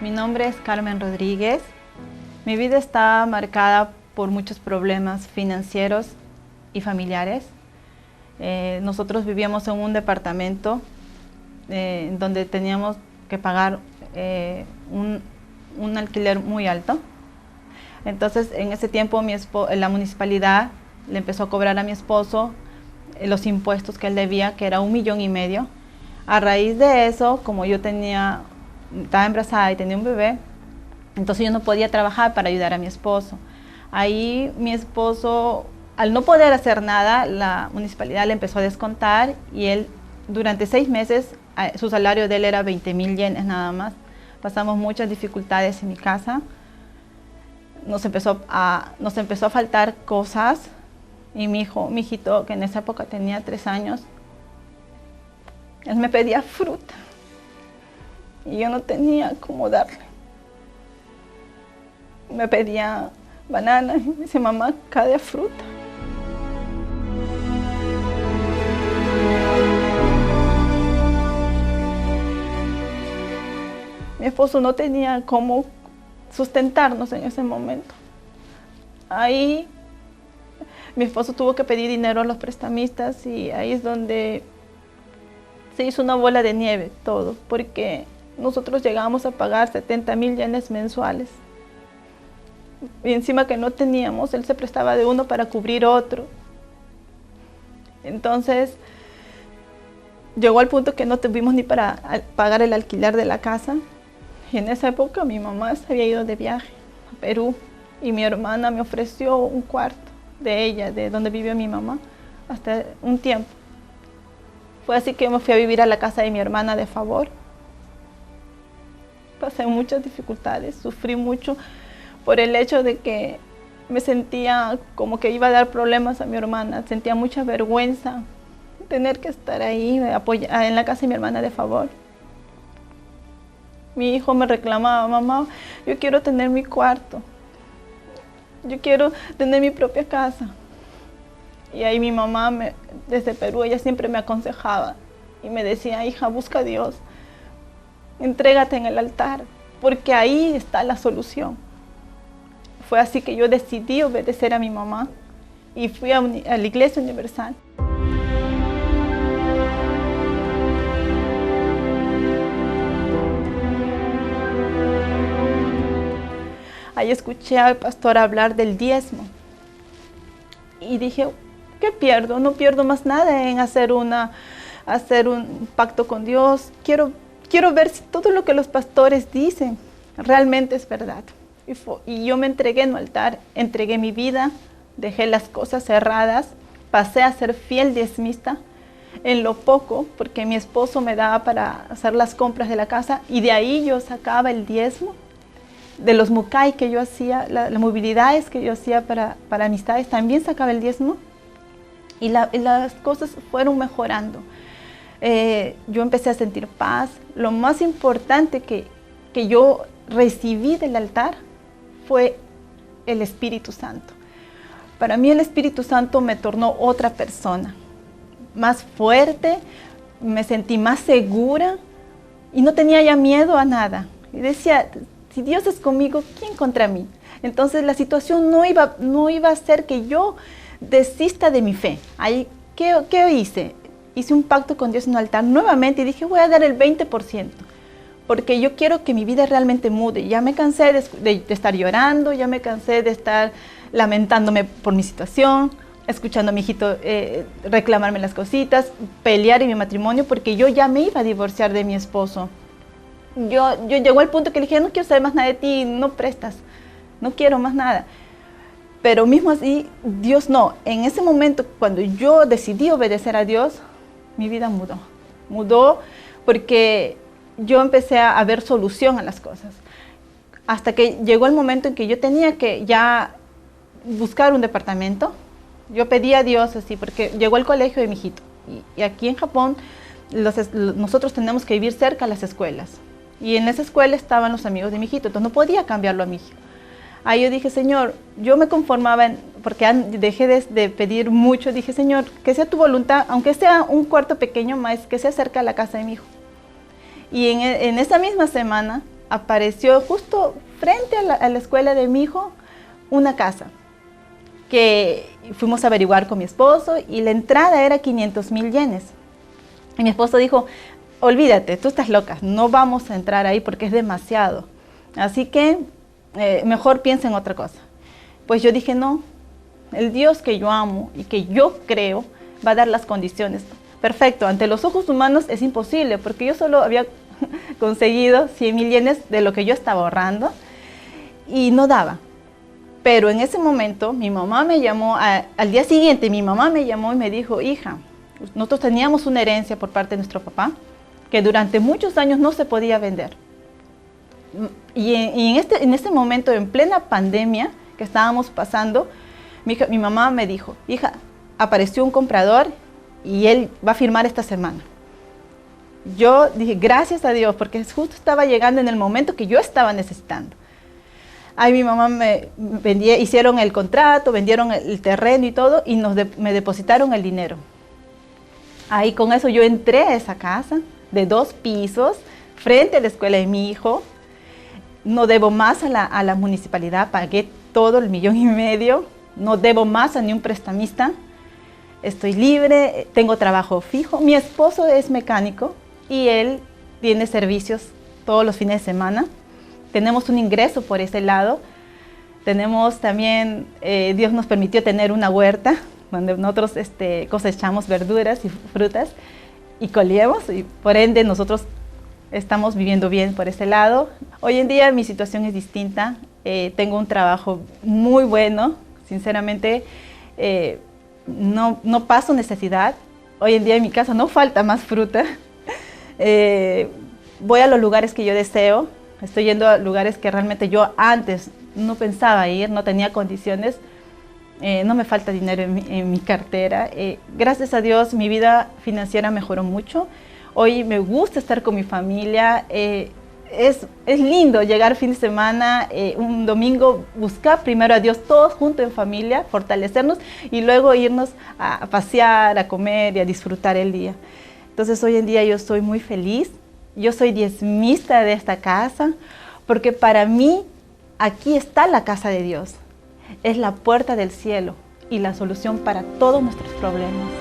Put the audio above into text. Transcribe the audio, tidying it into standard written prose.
Mi nombre es Carmen Rodríguez. Mi vida está marcada por muchos problemas financieros y familiares. Nosotros vivíamos en un departamento donde teníamos que pagar un alquiler muy alto. Entonces, en ese tiempo la municipalidad le empezó a cobrar a mi esposo los impuestos que él debía, que era 1,5 millones. A raíz de eso, como yo estaba embarazada y tenía un bebé, entonces yo no podía trabajar para ayudar a mi esposo. Ahí mi esposo, al no poder hacer nada, la municipalidad le empezó a descontar y él, durante 6 meses, su salario de él era 20,000 yenes nada más. Pasamos muchas dificultades en mi casa. Nos empezó a faltar cosas y mi hijito, que en esa época tenía 3 años, él me pedía fruta y yo no tenía cómo darle. Me pedía banana y me dice, mamá, cada fruta. Mi esposo no tenía cómo sustentarnos en ese momento. Ahí mi esposo tuvo que pedir dinero a los prestamistas y ahí es donde se hizo una bola de nieve todo, porque nosotros llegábamos a pagar 70,000 yenes mensuales. Y encima que no teníamos, él se prestaba de uno para cubrir otro. Entonces, llegó al punto que no tuvimos ni para pagar el alquiler de la casa. Y en esa época mi mamá se había ido de viaje a Perú y mi hermana me ofreció un cuarto de ella, de donde vivió mi mamá, hasta un tiempo. Fue así que me fui a vivir a la casa de mi hermana de favor. Pasé muchas dificultades, sufrí mucho por el hecho de que me sentía como que iba a dar problemas a mi hermana. Sentía mucha vergüenza tener que estar ahí en la casa de mi hermana de favor. Mi hijo me reclamaba, mamá, yo quiero tener mi cuarto. Yo quiero tener mi propia casa. Y ahí mi mamá, desde Perú, ella siempre me aconsejaba y me decía, hija, busca a Dios, entrégate en el altar, porque ahí está la solución. Fue así que yo decidí obedecer a mi mamá y fui a la Iglesia Universal. Ahí escuché al pastor hablar del diezmo y dije, ¿qué pierdo? No pierdo más nada en hacer un pacto con Dios. Quiero ver si todo lo que los pastores dicen realmente es verdad. Y yo me entregué en el altar, entregué mi vida, dejé las cosas cerradas, pasé a ser fiel diezmista en lo poco, porque mi esposo me daba para hacer las compras de la casa y de ahí yo sacaba el diezmo. De los mucay que yo hacía, las movilidades que yo hacía para amistades, también sacaba el diezmo y las cosas fueron mejorando. Yo empecé a sentir paz. Lo más importante que yo recibí del altar fue el Espíritu Santo. Para mí el Espíritu Santo me tornó otra persona, más fuerte, me sentí más segura y no tenía ya miedo a nada. Y decía, si Dios es conmigo, ¿quién contra mí? Entonces la situación no iba a hacer que yo desista de mi fe. Ahí, ¿qué hice? Hice un pacto con Dios en un altar nuevamente y dije, voy a dar el 20%, porque yo quiero que mi vida realmente mude. Ya me cansé de estar llorando, ya me cansé de estar lamentándome por mi situación, escuchando a mi hijito reclamarme las cositas, pelear en mi matrimonio, porque yo ya me iba a divorciar de mi esposo. Yo llegó al punto que le dije, no quiero saber más nada de ti, no prestas, no quiero más nada. Pero mismo así, Dios no. En ese momento, cuando yo decidí obedecer a Dios, mi vida mudó. Mudó porque yo empecé a ver solución a las cosas. Hasta que llegó el momento en que yo tenía que ya buscar un departamento. Yo pedí a Dios así, porque llegó el colegio de mi hijito. Y aquí en Japón, nosotros tenemos que vivir cerca de las escuelas. Y en esa escuela estaban los amigos de mi hijito, entonces no podía cambiarlo a mi hijo. Ahí yo dije, Señor, yo me conformaba, porque dejé de pedir mucho, dije, Señor, que sea tu voluntad, aunque sea un cuarto pequeño más, que sea cerca de la casa de mi hijo. Y en esa misma semana apareció justo frente a la escuela de mi hijo una casa que fuimos a averiguar con mi esposo y la entrada era 500,000 yenes. Y mi esposo dijo, olvídate, tú estás loca, no vamos a entrar ahí porque es demasiado. Así que mejor piensa en otra cosa. Pues yo dije, no, el Dios que yo amo y que yo creo va a dar las condiciones. Perfecto, ante los ojos humanos es imposible porque yo solo había conseguido 100,000 yenes de lo que yo estaba ahorrando y no daba. Pero en ese momento mi mamá me llamó, al día siguiente mi mamá me llamó y me dijo, hija, nosotros teníamos una herencia por parte de nuestro papá que durante muchos años no se podía vender. Y en este momento, en plena pandemia que estábamos pasando, mi mamá me dijo, hija, apareció un comprador y él va a firmar esta semana. Yo dije, gracias a Dios, porque justo estaba llegando en el momento que yo estaba necesitando. Ahí mi mamá hicieron el contrato, vendieron el terreno y todo, y me depositaron el dinero. Ahí con eso yo entré a esa casa de 2 pisos, frente a la escuela de mi hijo. No debo más a la municipalidad, pagué todo el 1,5 millones, no debo más a ni un prestamista. Estoy libre, tengo trabajo fijo. Mi esposo es mecánico y él tiene servicios todos los fines de semana. Tenemos un ingreso por ese lado. Tenemos también, Dios nos permitió tener una huerta donde nosotros cosechamos verduras y frutas y colíamos, y por ende nosotros estamos viviendo bien por ese lado. Hoy en día mi situación es distinta. Tengo un trabajo muy bueno, sinceramente no paso necesidad. Hoy en día en mi casa no falta más fruta. Voy a los lugares que yo deseo. Estoy yendo a lugares que realmente yo antes no pensaba ir, no tenía condiciones. No me falta dinero en mi cartera. Gracias a Dios mi vida financiera mejoró mucho. Hoy me gusta estar con mi familia. Es lindo llegar fin de semana, un domingo, buscar primero a Dios todos juntos en familia, fortalecernos y luego irnos a pasear, a comer y a disfrutar el día. Entonces hoy en día yo soy muy feliz. Yo soy diezmista de esta casa porque para mí aquí está la casa de Dios. Es la puerta del cielo y la solución para todos nuestros problemas.